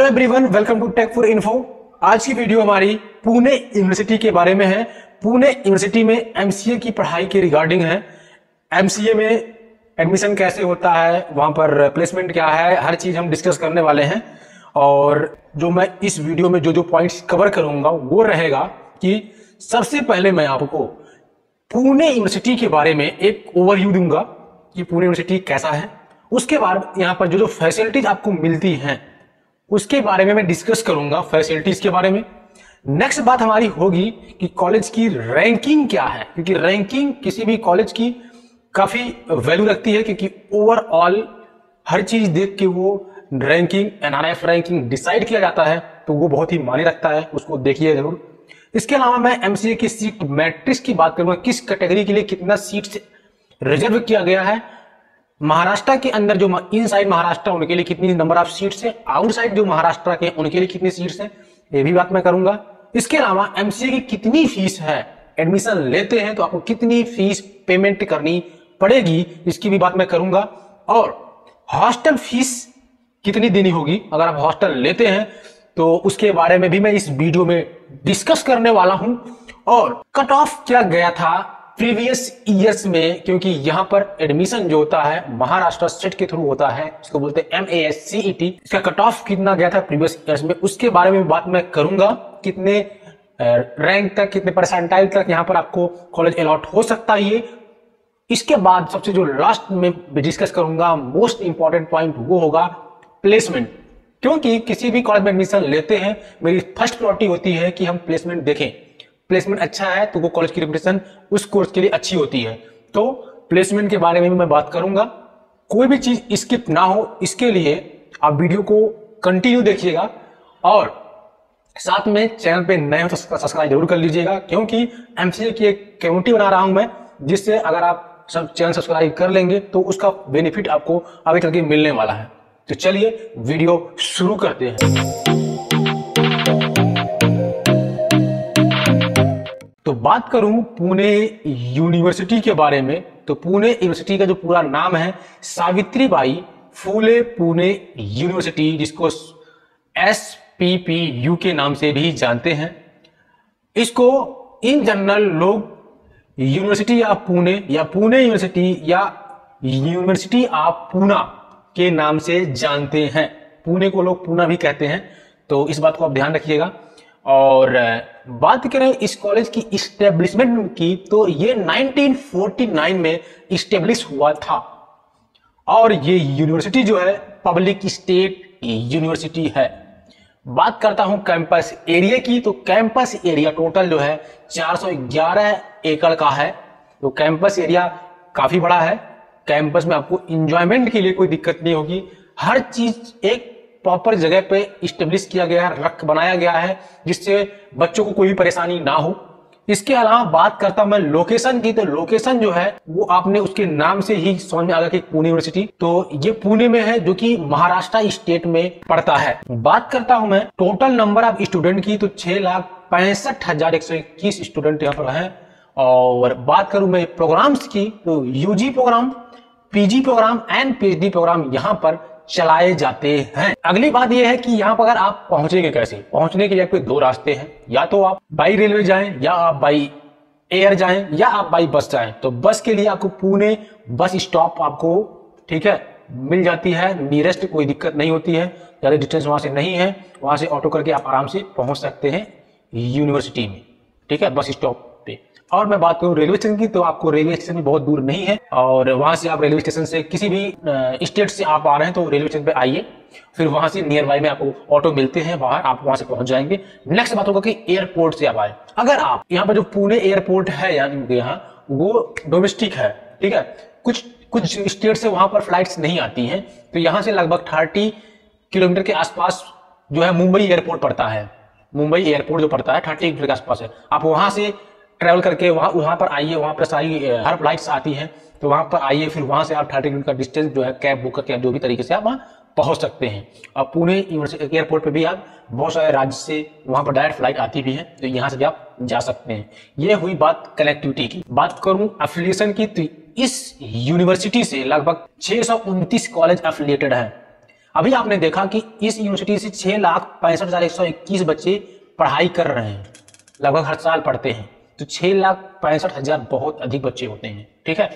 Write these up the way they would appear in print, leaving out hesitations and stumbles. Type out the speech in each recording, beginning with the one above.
Hello everyone, welcome to tech for info. आज की video हमारी पुणे यूनिवर्सिटी के बारे में है। पुणे यूनिवर्सिटी में एमसीए की पढ़ाई के रिगार्डिंग है। एमसीए में एडमिशन कैसे होता है, वहां पर प्लेसमेंट क्या है, हर चीज हम डिस्कस करने वाले हैं। और जो मैं इस वीडियो में जो पॉइंट्स कवर करूंगा वो रहेगा कि सबसे पहले मैं आपको पुणे यूनिवर्सिटी के बारे में एक ओवरव्यू दूंगा कि पुणे यूनिवर्सिटी कैसा है। उसके बाद यहाँ पर जो फैसिलिटीज आपको मिलती हैं उसके बारे में मैं डिस्कस करूंगा, फैसिलिटीज के बारे में। नेक्स्ट बात हमारी होगी कि कॉलेज की रैंकिंग क्या है, क्योंकि रैंकिंग किसी भी कॉलेज की काफी वैल्यू रखती है, क्योंकि ओवरऑल हर चीज देख के वो रैंकिंग, एनआरएफ रैंकिंग डिसाइड किया जाता है, तो वो बहुत ही मायने रखता है, उसको देखिए जरूर। इसके अलावा मैं एमसीए की सीट मैट्रिक्स की बात करूंगा, किस कैटेगरी के लिए कितना सीट रिजर्व किया गया है, महाराष्ट्र के अंदर जो इनसाइड महाराष्ट्र उनके लिए कितनी नंबर ऑफ सीट्स है, आउटसाइड जो महाराष्ट्र के उनके लिए कितनी सीट्स है, ये भी बात मैं करूंगा। इसके अलावा एमसीए की कितनी फीस है, एडमिशन लेते हैं तो आपको कितनी फीस पेमेंट करनी पड़ेगी, इसकी भी बात मैं करूंगा। और हॉस्टल फीस कितनी देनी होगी अगर आप हॉस्टल लेते हैं, तो उसके बारे में भी मैं इस वीडियो में डिस्कस करने वाला हूं। और कट ऑफ क्या गया था प्रीवियस ईयर्स में, क्योंकि यहां पर एडमिशन जो होता है महाराष्ट्र स्टेट के थ्रू होता है, इसको बोलते हैं MASCET। इसका कट ऑफ कितना गया था प्रीवियस ईयर्स में, उसके बारे में बात मैं करूंगा। कितने रैंक तक, कितने परसेंटाइल तक यहां पर आपको कॉलेज अलॉट हो सकता है ये। इसके बाद सबसे जो लास्ट में डिस्कस करूंगा, मोस्ट इंपॉर्टेंट पॉइंट वो होगा प्लेसमेंट। क्योंकि किसी भी कॉलेज में एडमिशन लेते हैं, मेरी फर्स्ट प्रायोरिटी होती है कि हम प्लेसमेंट देखें। प्लेसमेंट अच्छा है तो वो कॉलेज की रेपुटेशन उस कोर्स के लिए अच्छी होती है। तो प्लेसमेंट के बारे में भी मैं बात करूंगा, कोई भी चीज स्किप ना हो, इसके लिए आप वीडियो को कंटिन्यू देखिएगा। और साथ में चैनल पे नए हो तो सब्सक्राइब जरूर कर लीजिएगा, क्योंकि एमसीए की एक कम्युनिटी बना रहा हूं मैं, जिससे अगर आप सब चैनल सब्सक्राइब कर लेंगे तो उसका बेनिफिट आपको आगे चल के मिलने वाला है। तो चलिए वीडियो शुरू करते हैं। तो बात करूं पुणे यूनिवर्सिटी के बारे में, तो पुणे यूनिवर्सिटी का जो पूरा नाम है सावित्रीबाई फुले पुणे यूनिवर्सिटी, जिसको SPPU के नाम से भी जानते हैं। इसको इन जनरल लोग यूनिवर्सिटी ऑफ पुणे या पुणे यूनिवर्सिटी या यूनिवर्सिटी ऑफ पूना के नाम से जानते हैं। पुणे को लोग पूना भी कहते हैं, तो इस बात को आप ध्यान रखिएगा। और बात करें इस कॉलेज की इस्टेब्लिशमेंट की, तो ये 1949 में इस्टेब्लिश हुआ था। और ये यूनिवर्सिटी जो है पब्लिक स्टेट यूनिवर्सिटी है। बात करता हूं कैंपस एरिया की, तो कैंपस एरिया टोटल जो है 411 एकड़ का है। तो कैंपस एरिया काफी बड़ा है। कैंपस में आपको एंजॉयमेंट के लिए कोई दिक्कत नहीं होगी। हर चीज एक प्रॉपर जगह पे इस्टेब्लिश किया गया है, रख बनाया गया है, जिससे बच्चों को कोई भी परेशानी ना हो। इसके अलावा बात करता मैं लोकेशन की, तो लोकेशन जो है वो आपने उसके नाम से ही समझ में आ गया कि पुणे यूनिवर्सिटी, तो ये पुणे में है, जो कि महाराष्ट्र स्टेट में पड़ता है। बात करता हूं मैं टोटल नंबर ऑफ स्टूडेंट की, तो 6,65,121 स्टूडेंट यहाँ पर है। और बात करूं मैं प्रोग्राम्स की, तो UG program, PG program and PhD program यहाँ पर चलाए जाते हैं। अगली बात यह है कि यहाँ पर अगर आप पहुंचेंगे कैसे, पहुंचने के लिए आपके दो रास्ते हैं, या तो आप बाई रेलवे जाएं, या आप बाई एयर जाएं, या आप बाई बस जाएं। तो बस के लिए आपको पुणे बस स्टॉप आपको, ठीक है, मिल जाती है नियरेस्ट, कोई दिक्कत नहीं होती है, ज्यादा डिस्टेंस वहां से नहीं है, वहां से ऑटो करके आप आराम से पहुंच सकते हैं यूनिवर्सिटी में, ठीक है, बस स्टॉप पे। और मैं बात करूं रेलवे स्टेशन की, तो आपको रेलवे स्टेशन भी बहुत दूर नहीं है, और वहां से आप रेलवे स्टेशन से किसी भी स्टेट से आप आ रहे हैं तो रेलवे स्टेशन पे आइए, फिर वहां से नियर बाय में आपको ऑटो मिलते हैं बाहर, आप वहां से पहुंच जाएंगे। नेक्स्ट बात होगा कि एयरपोर्ट से आप आए। अगर आप यहाँ पर जो पुणे एयरपोर्ट है यहाँ वो डोमेस्टिक है, ठीक है, कुछ स्टेट से वहां पर फ्लाइट्स नहीं आती हैं, तो यहाँ से लगभग 30 किलोमीटर के आसपास जो है मुंबई एयरपोर्ट पड़ता है। मुंबई एयरपोर्ट जो पड़ता है 30 किलोमीटर के आसपास है। आप वहां से ट्रेवल करके वहां पर आइए, वहां पर सारी हर फ्लाइट्स आती हैं, तो वहां पर आइए, फिर वहां से आप 30 किलोमीटर का डिस्टेंस जो है कैब बुक करके जो भी तरीके से आप वहां पहुंच सकते हैं। और पुणे यूनिवर्सिटी एयरपोर्ट पे भी आप बहुत सारे राज्य से वहां पर डायरेक्ट फ्लाइट आती भी है, तो यहां से भी आप जा सकते हैं। ये हुई बात कनेक्टिविटी की। बात करूं एफिलिएशन की, तो इस यूनिवर्सिटी से लगभग 629 कॉलेज एफिलिएटेड है। अभी आपने देखा कि इस यूनिवर्सिटी से 6,65,121 बच्चे पढ़ाई कर रहे हैं, लगभग हर साल पढ़ते हैं। तो 6,65,000 बहुत अधिक बच्चे होते हैं, ठीक है।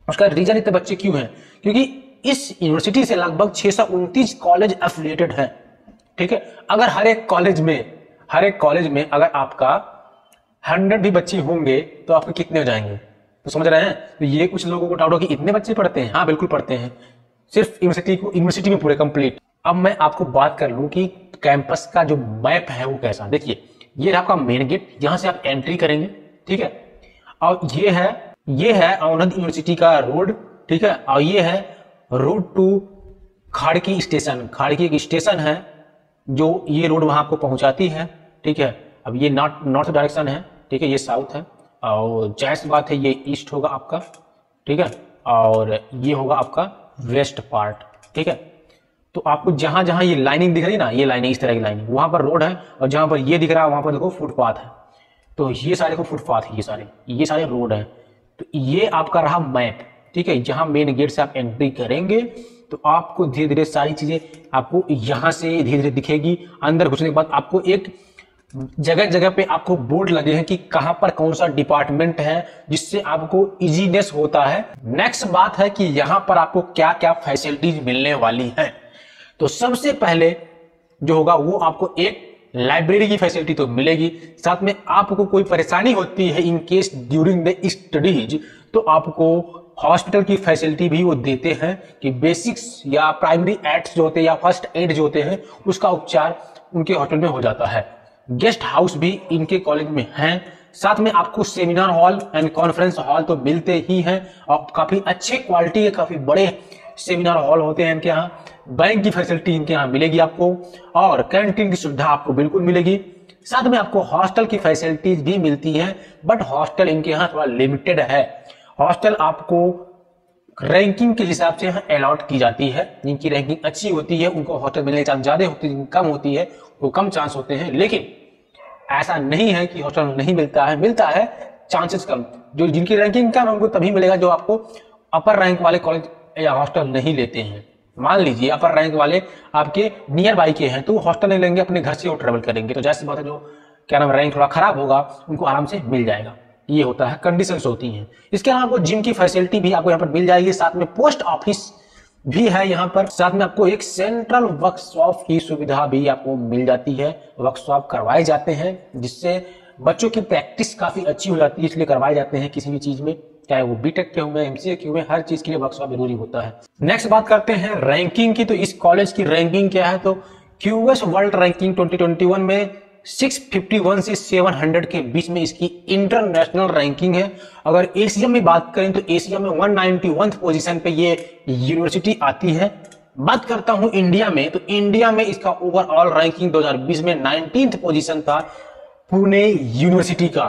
उसका रीजन इतने बच्चे क्यों हैं? क्योंकि इस यूनिवर्सिटी से लगभग 629 कॉलेज एफिलिएटेड हैं, ठीक है। अगर हर एक कॉलेज में अगर आपका 100 भी बच्चे होंगे तो आपके कितने हो जाएंगे? तो समझ रहे हैं। तो ये कुछ लोगों को डाउट हो कि इतने बच्चे पढ़ते हैं। हाँ बिल्कुल पढ़ते हैं, सिर्फ यूनिवर्सिटी में पूरे कंप्लीट। अब मैं आपको बात कर लूं कि कैंपस का जो मैप है वो कैसा। देखिए ये आपका मेन गेट, यहां से आप एंट्री करेंगे, ठीक है। और ये है आनंद यूनिवर्सिटी का रोड, ठीक है। और ये है रोड टू खाड़की स्टेशन। खाड़की एक स्टेशन है जो ये रोड वहां आपको पहुंचाती है, ठीक है। अब ये नॉर्थ डायरेक्शन है, ठीक है, ये साउथ है। और जाहिर सी बात है ये ईस्ट होगा आपका, ठीक है। और ये होगा आपका वेस्ट पार्ट, ठीक है। तो आपको जहां जहां ये लाइनिंग दिख रही है ना, ये लाइनिंग इस तरह की लाइनिंग, वहां पर रोड है। और जहां पर ये दिख रहा है वहां पर देखो फुटपाथ है। तो ये सारे को फुटपाथ है, ये सारे रोड है। तो ये आपका रहा मैप, ठीक है। जहां मेन गेट से आप एंट्री करेंगे तो आपको धीरे धीरे सारी चीजें आपको यहां से धीरे धीरे दिखेगी। अंदर घुसने के बाद आपको एक जगह जगह पे आपको बोर्ड लगे हैं कि कहां पर कौन सा डिपार्टमेंट है, जिससे आपको इजीनेस होता है। नेक्स्ट बात है कि यहां पर आपको क्या क्या फैसिलिटीज मिलने वाली हैं। तो सबसे पहले जो होगा वो आपको एक लाइब्रेरी की फैसिलिटी तो मिलेगी, साथ में आपको कोई परेशानी होती है in case during the studies तो आपको हॉस्पिटल की फैसिलिटी भी वो देते हैं कि बेसिक्स या प्राइमरी एड्स जो होते हैं या फर्स्ट एड जो होते हैं उसका उपचार उनके हॉस्पिटल में हो जाता है। गेस्ट हाउस भी इनके कॉलेज में हैं। साथ में आपको seminar hall and conference hall तो मिलते ही हैं और काफी अच्छे क्वालिटी के काफी बड़े सेमिनार हॉल होते हैं इनके यहाँ। बैंक की फैसिलिटी इनके यहाँ मिलेगी आपको और कैंटीन की सुविधा आपको बिल्कुल मिलेगी। साथ में आपको हॉस्टल की फैसिलिटीज भी मिलती है, बट हॉस्टल इनके यहाँ थोड़ा लिमिटेड है। हॉस्टल आपको रैंकिंग के हिसाब से यहाँ अलॉट की जाती है। जिनकी रैंकिंग अच्छी होती है उनको हॉस्टल मिलने के चांस ज्यादा होती है, कम होती है वो कम चांस होते हैं। लेकिन ऐसा नहीं है कि हॉस्टल नहीं मिलता है चांसेस कम। जो जिनकी रैंकिंग कम है उनको तभी मिलेगा जो आपको अपर रैंक वाले कॉलेज या हॉस्टल नहीं लेते हैं। मान लीजिए अपर रैंक वाले आपके नियर बाई के हैं तो हॉस्टल नहीं लेंगे, अपने घर से वो ट्रेवल करेंगे। तो जैसी बात है जो क्या नाम रैंक थोड़ा खराब होगा उनको आराम से मिल जाएगा। ये होता है, कंडीशंस होती हैं। इसके अलावा आपको जिम की फैसिलिटी भी आपको यहाँ पर मिल जाएगी। साथ में पोस्ट ऑफिस भी है यहाँ पर। साथ में आपको एक सेंट्रल वर्कशॉप की सुविधा भी आपको मिल जाती है। वर्कशॉप करवाए जाते हैं जिससे बच्चों की प्रैक्टिस काफी अच्छी हो जाती है, इसलिए करवाए जाते हैं किसी भी चीज में, चाहे वो बीटेक के हुए, एमसीए के हुए, हर चीज के लिए वर्कशॉप जरूरी होता है। नेक्स्ट बात करते हैं रैंकिंग की। तो इस कॉलेज की रैंकिंग क्या है? तो क्यूएस वर्ल्ड रैंकिंग 2021 में 651 से 700 के बीच में इसकी इंटरनेशनल रैंकिंग है। अगर एशिया में बात करें तो एशिया में 191 पोजीशन पे ये यूनिवर्सिटी आती है। बात करता हूं इंडिया में, तो इंडिया में इसका ओवरऑल रैंकिंग 2020 में 19th पोजीशन था पुणे यूनिवर्सिटी का,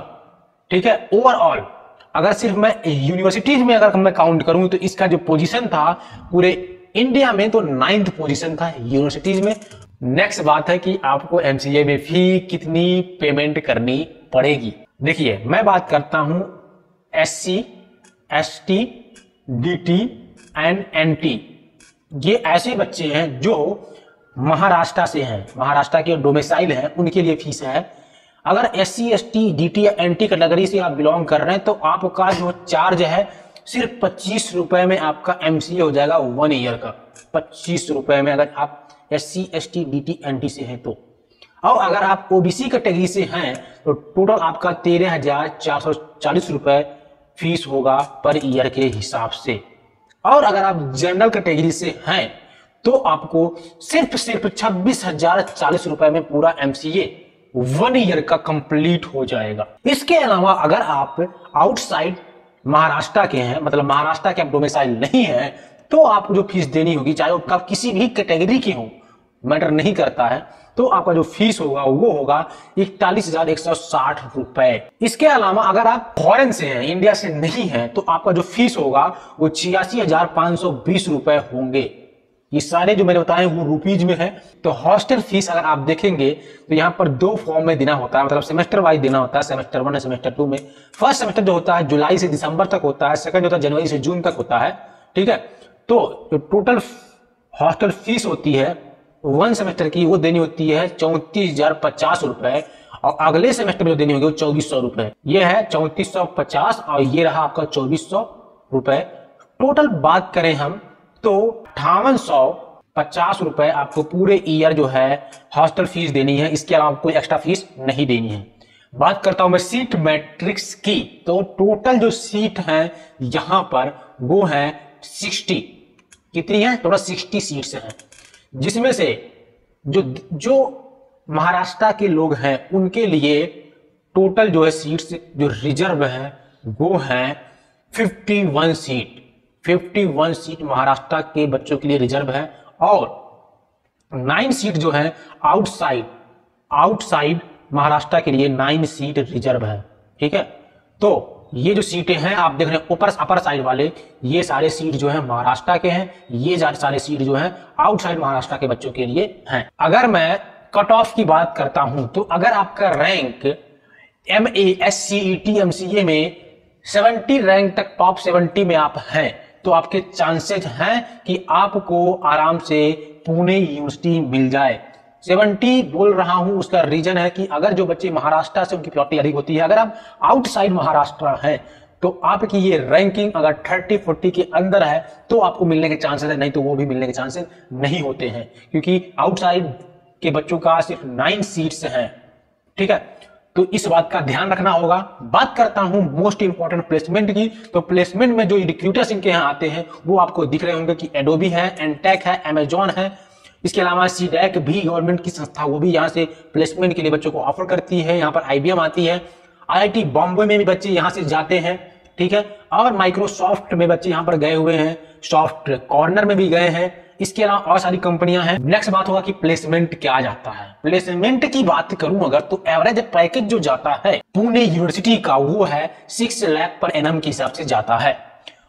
ठीक है। ओवरऑल अगर सिर्फ मैं यूनिवर्सिटीज में अगर मैं काउंट करूं तो इसका जो पोजीशन था पूरे इंडिया में तो 9th पोजीशन था यूनिवर्सिटीज में। नेक्स्ट बात है कि आपको एमसीए में फी कितनी पेमेंट करनी पड़ेगी। देखिए मैं बात करता हूं SC, ST, DT and NT. ये ऐसे बच्चे हैं जो महाराष्ट्र से हैं, महाराष्ट्र के डोमिसाइल हैं, उनके लिए फीस है। अगर एससी, एसटी, डीटी या एनटी कैटेगरी से आप बिलोंग कर रहे हैं तो आपका जो चार्ज है सिर्फ 25 रुपए में आपका एमसीए हो जाएगा 1 ईयर का। 25 रुपए में अगर आप एससी, एसटी, डीटी, एनटी से हैं तो। और अगर आप ओबीसी कैटेगरी से हैं तो टोटल आपका 13,440 रुपए फीस होगा पर ईयर के हिसाब से। और अगर आप जनरल कैटेगरी से हैं तो आपको सिर्फ 26,040 रुपए में पूरा एमसीए 1 ईयर का कंप्लीट हो जाएगा। इसके अलावा अगर आप आउटसाइड महाराष्ट्र के हैं, मतलब महाराष्ट्र के आप डोमिसाइल नहीं है, तो आपको जो फीस देनी होगी, चाहे वो आप किसी भी कैटेगरी के हो, मैटर नहीं करता है, तो आपका जो फीस होगा वो होगा 41,160 रुपए। इसके अलावा अगर आप फॉरेन से हैं, इंडिया से नहीं है, तो आपका जो फीस होगा वो 86,520 रुपए होंगे। ये सारे जो मैंने बताए वो रुपीज में है। तो हॉस्टल फीस अगर आप देखेंगे तो यहाँ पर 2 फॉर्म में देना होता है, मतलब सेमेस्टर वाइज देना होता है, सेमेस्टर 1 और सेमेस्टर 2 में। फर्स्ट सेमेस्टर जो होता है जुलाई से दिसंबर तक होता है, सेकंड जो होता है जनवरी से जून तक होता है, ठीक है। तो टोटल हॉस्टल फीस होती है 1 सेमेस्टर की, वो देनी होती है 34,050 रुपए, और अगले सेमेस्टर में जो देनी होगी वो 2,400 रुपए। ये है 3450 और ये रहा आपका 2,400 रुपए। टोटल बात करें हम तो 5850 रुपए आपको पूरे ईयर जो है हॉस्टल फीस देनी है, इसके अलावा कोई एक्स्ट्रा फीस नहीं देनी है। बात करता हूं मैं सीट मैट्रिक्स की, तो टोटल जो सीट है यहां पर वो है 60। कितनी है? टोटल 60 सीट्स हैं, जिसमें से जो महाराष्ट्र के लोग हैं उनके लिए टोटल जो है सीट्स जो रिजर्व है वो है 51 सीट। 51 सीट महाराष्ट्र के बच्चों के लिए रिजर्व है, और 9 सीट जो है आउटसाइड महाराष्ट्र के लिए 9 सीट रिजर्व है। ठीक है, तो ये जो सीटें हैं आप देख रहे हैं ऊपर अपर साइड वाले, ये सारे सीट जो है महाराष्ट्र के हैं, ये सारे सीट जो है आउटसाइड महाराष्ट्र के बच्चों के लिए हैं। अगर मैं कट ऑफ की बात करता हूं तो अगर आपका रैंक MA SCET MCA में 70 रैंक तक, टॉप 70 में आप हैं, तो आपके चांसेस हैं कि आपको आराम से पुणे यूनिवर्सिटी मिल जाए। 70 बोल रहा हूं, उसका रीजन है कि अगर जो बच्चे महाराष्ट्र से उनकी प्रायोरिटी अधिक होती है, अगर आप आउटसाइड महाराष्ट्र हैं तो आपकी ये रैंकिंग अगर 30-40 के अंदर है तो आपको मिलने के चांसेस है, नहीं तो वो भी मिलने के चांसेस नहीं होते हैं, क्योंकि आउटसाइड के बच्चों का सिर्फ 9 सीट्स हैं। ठीक है, तो इस बात का ध्यान रखना होगा। बात करता हूं मोस्ट इंपॉर्टेंट प्लेसमेंट की, तो प्लेसमेंट में जो रिक्रूटर्स इनके यहाँ आते हैं वो आपको दिख रहे होंगे कि एडोबी है, एनटेक है, अमेजॉन है, इसके अलावा सीडैक भी गवर्नमेंट की संस्था, वो भी यहाँ से प्लेसमेंट के लिए बच्चों को ऑफर करती है। यहाँ पर IBM आती है, IIT बॉम्बे में भी बच्चे यहाँ से जाते हैं। ठीक है, और माइक्रोसॉफ्ट में बच्चे यहाँ पर गए हुए हैं, सॉफ्ट कॉर्नर में भी गए हैं, इसके अलावा और सारी कंपनियां हैं। नेक्स्ट बात होगा कि प्लेसमेंट क्या जाता है। प्लेसमेंट की बात करूं अगर तो एवरेज पैकेज जो जाता है पुणे यूनिवर्सिटी का वो है 6 लाख पर एनम के हिसाब से जाता है,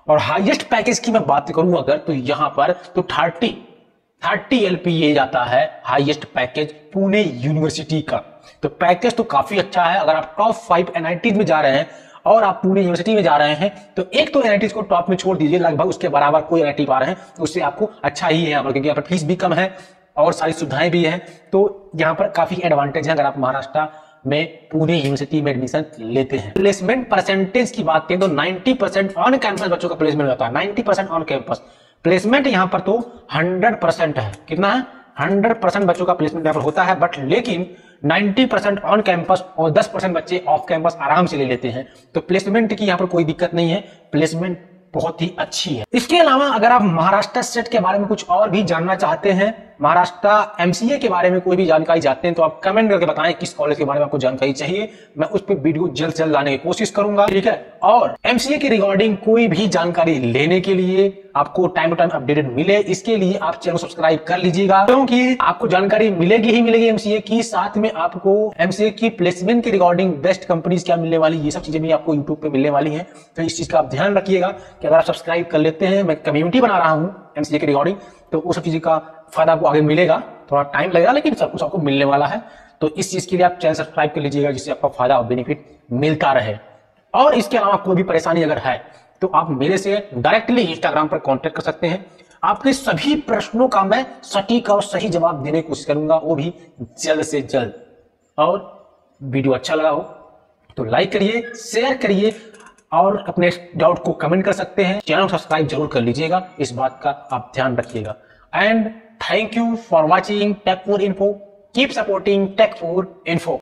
और हाईएस्ट पैकेज की मैं बात करूं अगर तो यहां पर तो 30 LPA जाता है हाईएस्ट पैकेज पुणे यूनिवर्सिटी का। तो पैकेज तो काफी अच्छा है। अगर आप टॉप 5 NITs में जा रहे हैं और आप पुणे यूनिवर्सिटी में जा रहे हैं तो एक तो NITs को टॉप में छोड़ दीजिए, लगभग उसके बराबर कोई NIT पा रहे हैं तो उससे आपको अच्छा ही है यहाँ पर, क्योंकि यहाँ पर फीस भी कम है और सारी सुविधाएं भी हैं, तो यहाँ पर काफी एडवांटेज है अगर आप महाराष्ट्र में पुणे यूनिवर्सिटी में एडमिशन लेते हैं। प्लेसमेंट परसेंटेज की बात करें तो 90% ऑन कैंपस बच्चों का प्लेसमेंट होता है। 90% ऑन कैंपस प्लेसमेंट यहाँ पर तो 100% है। कितना है? 100% बच्चों का प्लेसमेंट यहाँ पर होता है, बट लेकिन 90% ऑन कैंपस और 10% बच्चे ऑफ कैंपस आराम से ले लेते हैं। तो प्लेसमेंट की यहाँ पर कोई दिक्कत नहीं है, प्लेसमेंट बहुत ही अच्छी है। इसके अलावा अगर आप महाराष्ट्र सेट के बारे में कुछ और भी जानना चाहते हैं, महाराष्ट्र MCA के बारे में कोई भी जानकारी चाहते हैं, तो आप कमेंट करके बताएं किस कॉलेज के बारे में आपको जानकारी चाहिए, मैं उस पर वीडियो जल्द से जल्द लाने की कोशिश करूंगा। ठीक है, और MCA के रिगार्डिंग कोई भी जानकारी लेने के लिए आपको टाइम टू टाइम अपडेटेड मिले, इसके लिए आप चैनल सब्सक्राइब कर लीजिएगा, क्योंकि आपको जानकारी मिलेगी ही मिलेगी MCA की, साथ में आपको MCA की प्लेसमेंट के रिगार्डिंग बेस्ट कंपनीज क्या मिलने वाली, ये सब चीजें भी आपको यूट्यूब पे मिलने वाली हैं। तो इस चीज का आप ध्यान रखिएगा कि अगर आप सब्सक्राइब कर लेते हैं, मैं कम्युनिटी बना रहा हूँ MCA के रिगार्डिंग, तो वो सब चीजें का फायदा आपको आगे मिलेगा। थोड़ा टाइम लगेगा लेकिन सब कुछ आपको मिलने वाला है। तो इस चीज के लिए आप चैनल सब्सक्राइब कर लीजिएगा, जिससे आपका फायदा और बेनिफिट मिलता रहे। और इसके अलावा कोई भी परेशानी अगर है तो आप मेरे से डायरेक्टली इंस्टाग्राम पर कांटेक्ट कर सकते हैं। आपके सभी प्रश्नों का मैं सटीक और सही जवाब देने की कोशिश करूंगा, वो भी जल्द से जल्द। और वीडियो अच्छा लगा हो तो लाइक करिए, शेयर करिए और अपने डाउट को कमेंट कर सकते हैं। चैनल सब्सक्राइब जरूर कर लीजिएगा, इस बात का आप ध्यान रखिएगा। And thank you for watching टेक4 इन्फो। कीप सपोर्टिंग टेक4 इन्फो।